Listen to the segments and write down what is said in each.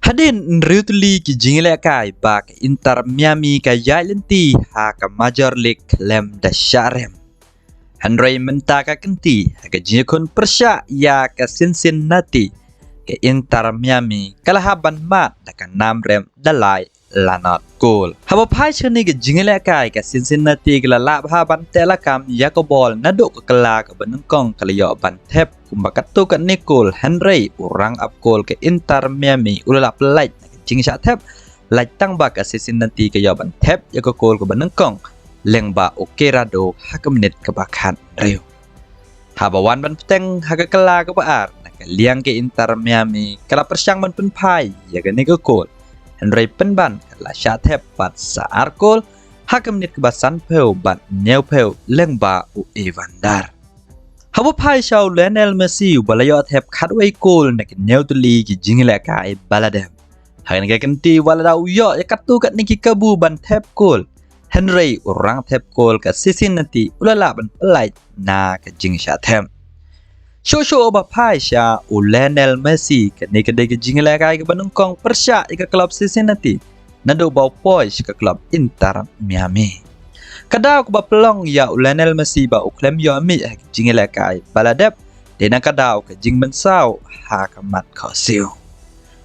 Hadin Rutli ki jingle kai bak Inter Miami ka Yailenti ha ka Major League lem da Sharem. Henry menta ka kenti ha ka jikun persya ya ka Cincinnati ke Inter Miami kalahaban mat da ka namrem dalai lanot gol. Haba pai chani ke jingle kai ka Cincinnati ke lalap haban telakam ya ko bol naduk ke kala ke benengkong kalayo ban tep kumbakatu ke Nicole Henry urang up gol ke Inter Miami ulalap light jing sya tep light tang ba ke Cincinnati ke yo ban tep ya ko gol ke benengkong leng ba okerado ha ke menit ke bakan riu. Haba wan ban peteng ha ke kala ke baar ke liang ke Inter Miami kala persyang ban pen pai ya ke ni ke gol. Henry penban la syatep bat saar gol hakam nit kebasan peu bat neu peu lengba u Evandar. Hawa pai shaw Lionel Messi balayo tep khatway gol nek neu tuli ki jingle kai baladem. Hagan ga kenti walada uyo ya katu kat niki kabu ban tep gol. Henry urang tep gol ka Cincinnati ulala ban pelai na ka jing syatep. Shosho ba Paisha u Lionel Messi ke ni ke jingle kai ke benengkong persya ke klub Cincinnati nado bau poi ke klub Inter Miami. Kadau ke ba pelong ya u Lionel Messi ba u klem yo mi ke jingle kai baladep dena kadau ke jing bensau ha ke mat khosiu.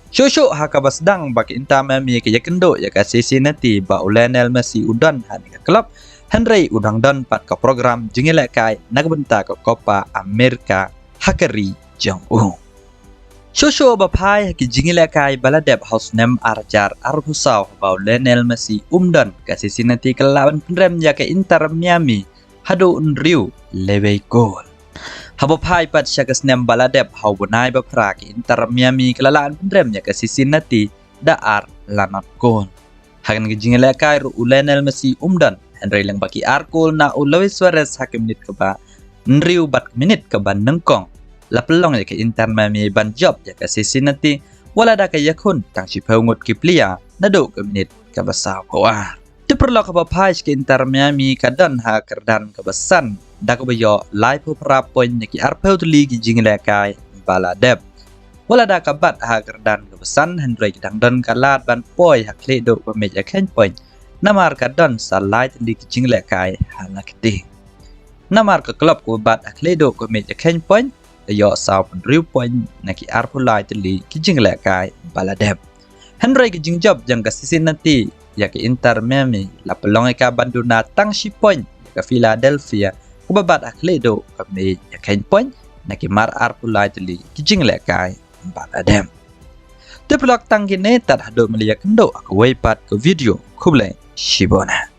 Shosho ha ka basdang ba ke Inter Miami ke yakendo ya ke Cincinnati ba u Lionel Messi udan ha ke klub Henry udang don pat ke program jingle kai nagbenta ke Copa America Hakari Jong-un. Shosho bapai ki jingle kai baladep house nem arjar arbusau bau Lionel Messi umdan ke Cincinnati ke lawan penrem ya ke Inter Miami hado unriu lewe gol. Habapai pat syakas nem baladep hau bunai bapra ke Inter Miami ke lawan penrem ya ke Cincinnati daar lanot gol. Hagan ki jingle kai ru Lionel Messi umdan Henry lang baki arkol na Luis Suarez hakim menit ke ba nriu bat menit ke ban nengkong la pelong ya ke Inter Miami ban job ya ke Cincinnati wala da ke yakun tang si pengut ki plia nado ke menit ke basau koar tu perlo ke bapai ke Inter Miami kadon ha kerdan ke besan da ke bayo lai pu pra poin ya ki arpeu tuli ki jingle kai baladep wala da ke bat ha kerdan ke besan Henry dang don kalat ban poi ha kledo ke meja ken poin namar kadon salai tuli ki jingle kai halakti namar ke klub ko bat akledo ko meja ken point yo saw riu point naki arpulai teli ki jingle kai baladep Henry ki jingjab jang ka Cincinnati ya ke Inter Miami la pelong ka banduna tang si point ka Philadelphia ko bat akledo ko meja ken point naki mar arpulai teli ki jingle kai baladep te blok tang gine tat hado melia kendo aku waipat ke video kuble shibona